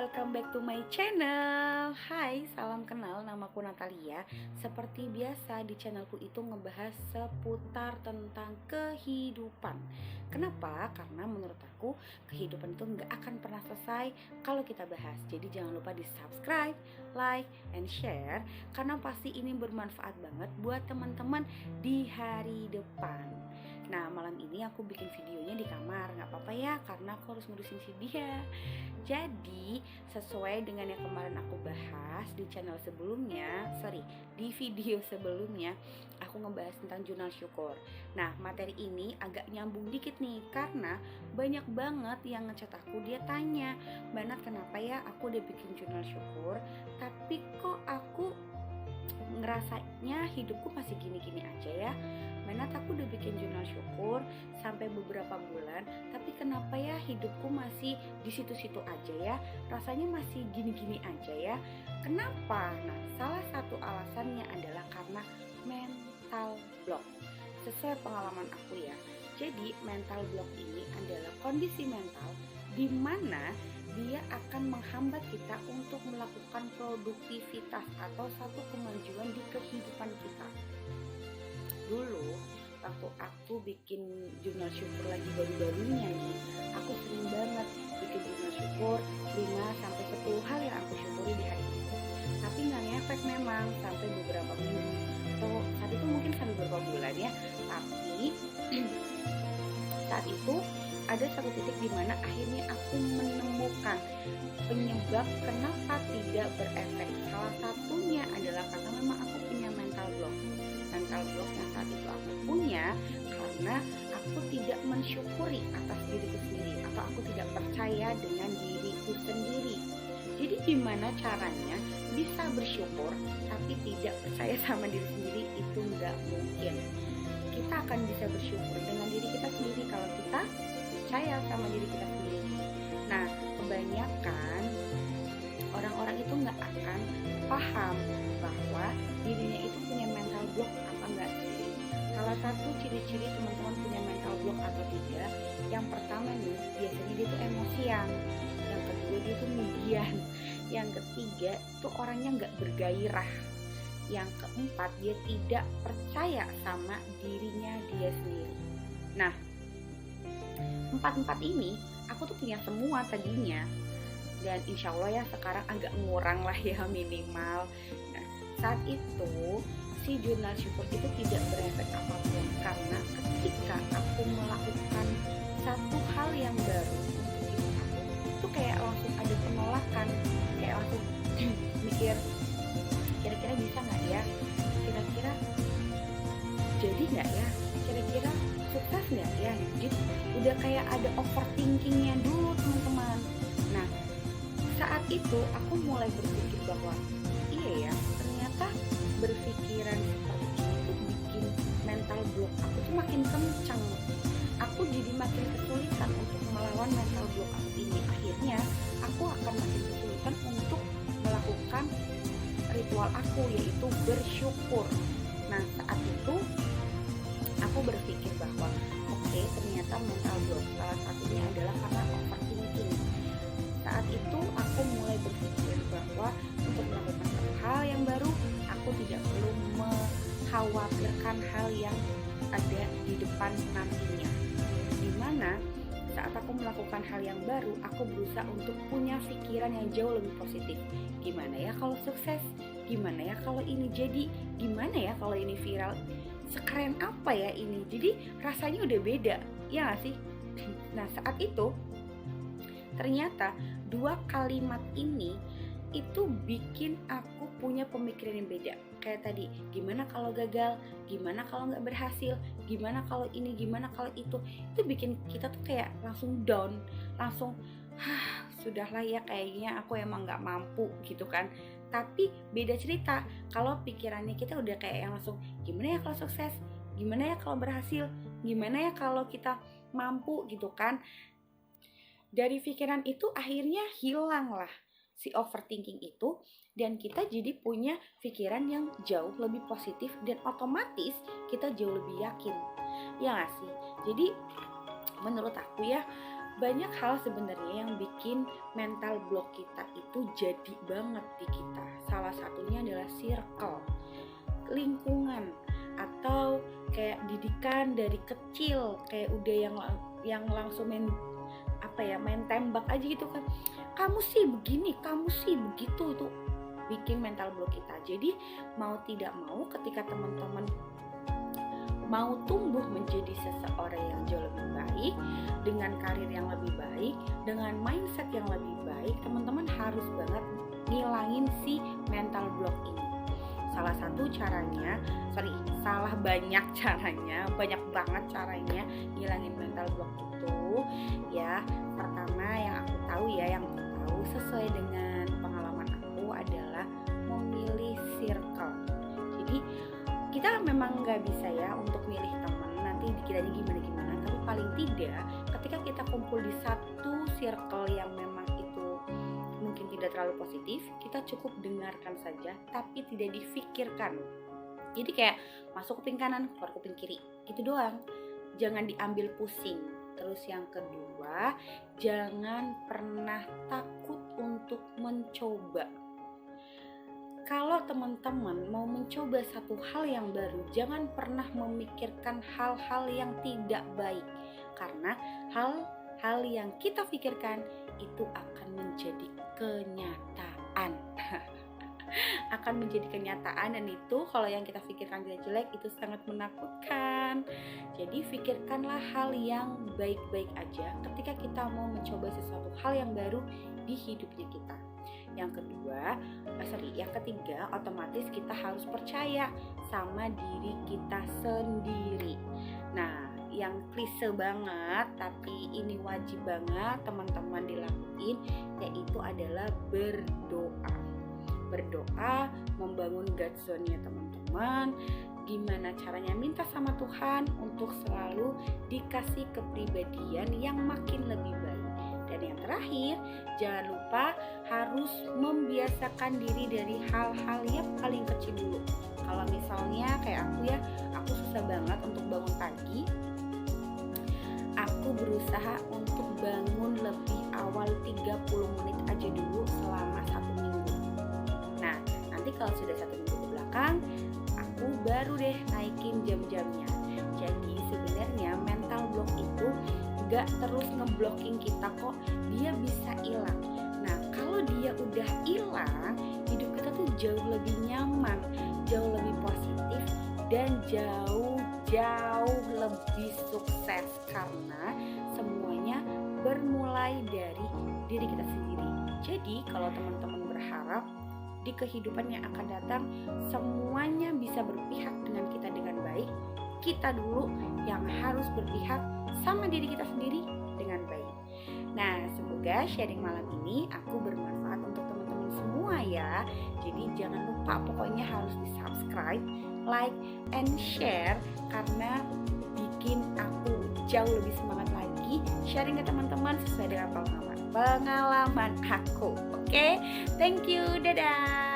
welcome back to my channel. Hai, salam kenal, namaku Natalia. Seperti biasa di channelku itu ngebahas seputar tentang kehidupan. Kenapa? Karena menurut aku kehidupan itu nggak akan pernah selesai kalau kita bahas. Jadi jangan lupa di subscribe, like, and share, karena pasti ini bermanfaat banget buat teman-teman di hari depan. Nah, malam ini aku bikin videonya di kamar, nggak apa-apa ya, karena aku harus ngurusin si dia. Jadi, sesuai dengan yang kemarin aku bahas di channel sebelumnya, di video sebelumnya, aku ngebahas tentang jurnal syukur. Nah, materi ini agak nyambung dikit nih, karena banyak banget yang ngechat aku, dia tanya, Mbak Nat, kenapa ya aku udah bikin jurnal syukur, tapi kok aku ngerasanya hidupku masih gini-gini aja ya. Menat, aku udah bikin jurnal syukur sampai beberapa bulan, tapi kenapa ya hidupku masih di situ-situ aja ya, rasanya masih gini-gini aja ya. Kenapa? Nah, salah satu alasannya adalah karena mental block. Sesuai pengalaman aku ya, jadi mental block ini adalah kondisi mental di mana dia akan menghambat kita untuk melakukan produktivitas atau satu kemajuan di kehidupan kita. Dulu waktu aku bikin jurnal syukur lagi baru-barunya nih, aku sering banget bikin jurnal syukur 5-10 hal yang aku syukuri di hari itu. Tapi nggak ngefek memang sampai beberapa minggu atau saat itu mungkin sampai beberapa bulan ya. Tapi saat itu ada satu titik di mana akhirnya aku menemukan penyebab kenapa tidak berefek. Salah satunya adalah karena memang aku punya mental block. Mental block yang saat itu aku punya karena aku tidak mensyukuri atas diriku sendiri, atau aku tidak percaya dengan diriku sendiri. Jadi gimana caranya bisa bersyukur tapi tidak percaya sama diri sendiri? Itu nggak mungkin. Kita akan bisa bersyukur dengan diri kita sendiri kalau kita percaya sama diri kita sendiri. Nah, kebanyakan orang-orang itu nggak akan paham bahwa dirinya itu punya mental block apa enggak sih. Salah satu ciri-ciri teman-teman punya mental block atau tidak, yang pertama nih, biasanya dia tuh emosian, yang kedua dia tuh mudian, yang ketiga tuh orangnya nggak bergairah, yang keempat dia tidak percaya sama dirinya dia sendiri. Nah, empat ini aku tuh punya semua tadinya, dan insya Allah ya sekarang agak ngurang lah ya minimal. Nah, saat itu si jurnal syukur itu tidak berefek apapun, karena ketika aku melakukan satu hal yang baru untuk hidup aku, itu kayak langsung ada penolakan, kayak langsung mikir, kira-kira bisa nggak ya, kira-kira jadi nggak ya, kira-kira sukses nggak ya. Jadi udah kayak ada overthinkingnya dulu teman-teman. Nah, saat itu aku mulai berpikir bahwa iya ya, ternyata berpikiran seperti ini tuh bikin mental block aku tuh makin kencang. Aku jadi makin kesulitan untuk melawan mental block aku ini. Akhirnya aku akan makin kesulitan untuk melakukan ritual aku, yaitu bersyukur. Nah, saat itu aku berpikir bahwa oke, ternyata mental block salah satunya adalah karena overthinking. Saat itu aku mulai berpikir bahwa untuk melakukan satu hal yang baru, aku tidak perlu mengkhawatirkan hal yang ada di depan nantinya. Dimana saat aku melakukan hal yang baru, aku berusaha untuk punya pikiran yang jauh lebih positif. Gimana ya kalau sukses? Gimana ya kalau ini jadi? Gimana ya kalau ini viral? Sekeren apa ya ini? Jadi rasanya udah beda, ya gak sih? Nah, saat itu ternyata dua kalimat ini itu bikin aku punya pemikiran yang beda. Kayak tadi, gimana kalau gagal, gimana kalau gak berhasil, gimana kalau ini, gimana kalau itu. Itu bikin kita tuh kayak langsung down, langsung sudahlah ya, kayaknya aku emang gak mampu gitu kan. Tapi beda cerita kalau pikirannya kita udah kayak yang langsung, gimana ya kalau sukses, gimana ya kalau berhasil, gimana ya kalau kita mampu gitu kan. Dari pikiran itu akhirnya hilang lah si overthinking itu, dan kita jadi punya pikiran yang jauh lebih positif, dan otomatis kita jauh lebih yakin, ya gak sih? Jadi menurut aku ya, banyak hal sebenarnya yang bikin mental block kita itu jadi banget di kita. Salah satunya adalah circle, lingkungan, atau kayak didikan dari kecil, kayak udah yang langsung main tembak aja gitu kan. Kamu sih begini, kamu sih begitu, itu bikin mental block kita. Jadi mau tidak mau ketika teman-teman mau tumbuh menjadi seseorang yang jauh lebih baik, dengan karir yang lebih baik, dengan mindset yang lebih baik, teman-teman harus banget ngilangin si mental block ini. Banyak banget caranya ngilangin mental block itu. Ya, pertama yang aku tahu sesuai dengan pengalaman aku adalah memilih circle. Jadi kita memang nggak bisa ya untuk milih teman nanti dikiranya gimana, tapi paling tidak ketika kita kumpul di satu circle yang memang itu mungkin tidak terlalu positif, kita cukup dengarkan saja tapi tidak difikirkan. Jadi kayak masuk kuping kanan, keluar kuping kiri, gitu doang. Jangan diambil pusing. Terus yang kedua, jangan pernah takut untuk mencoba. Kalau teman-teman mau mencoba satu hal yang baru, jangan pernah memikirkan hal-hal yang tidak baik. Karena hal-hal yang kita pikirkan itu akan menjadi kenyataan. Akan menjadi kenyataan, dan itu kalau yang kita pikirkan jelek itu sangat menakutkan. Jadi pikirkanlah hal yang baik-baik aja ketika kita mau mencoba sesuatu hal yang baru di hidupnya kita. Yang ketiga, otomatis kita harus percaya sama diri kita sendiri. Nah, yang klise banget tapi ini wajib banget teman-teman dilakuin, yaitu adalah berdoa. Berdoa membangun God zone-nya teman-teman. Gimana caranya minta sama Tuhan untuk selalu dikasih kepribadian yang makin lebih baik. Dan yang terakhir, jangan lupa harus membiasakan diri dari hal-hal yang paling kecil dulu. Kalau misalnya kayak aku susah banget untuk bangun pagi. Aku berusaha untuk bangun lebih awal 30 menit aja dulu selama 1 minggu. Nah, nanti kalau sudah 1 minggu ke belakang, aku baru deh naikin jam-jamnya. Jadi sebenarnya mental block itu gak terus ngeblocking kita kok, dia bisa hilang. Nah, kalau dia udah hilang, hidup kita tuh jauh lebih nyaman, jauh lebih positif, dan jauh lebih sukses. Karena semuanya bermulai dari diri kita sendiri. Jadi kalau teman-teman berharap di kehidupan yang akan datang semuanya bisa berpihak dengan kita dengan baik, kita dulu yang harus berpihak sama diri kita sendiri dengan baik. Nah, semoga sharing malam ini aku bermanfaat untuk teman-teman semua ya. Jadi jangan lupa pokoknya harus di subscribe, like, and share, karena bikin aku jauh lebih semangat lagi sharing ke teman-teman sesuai dengan pengalaman aku. Oke? Thank you, dadah.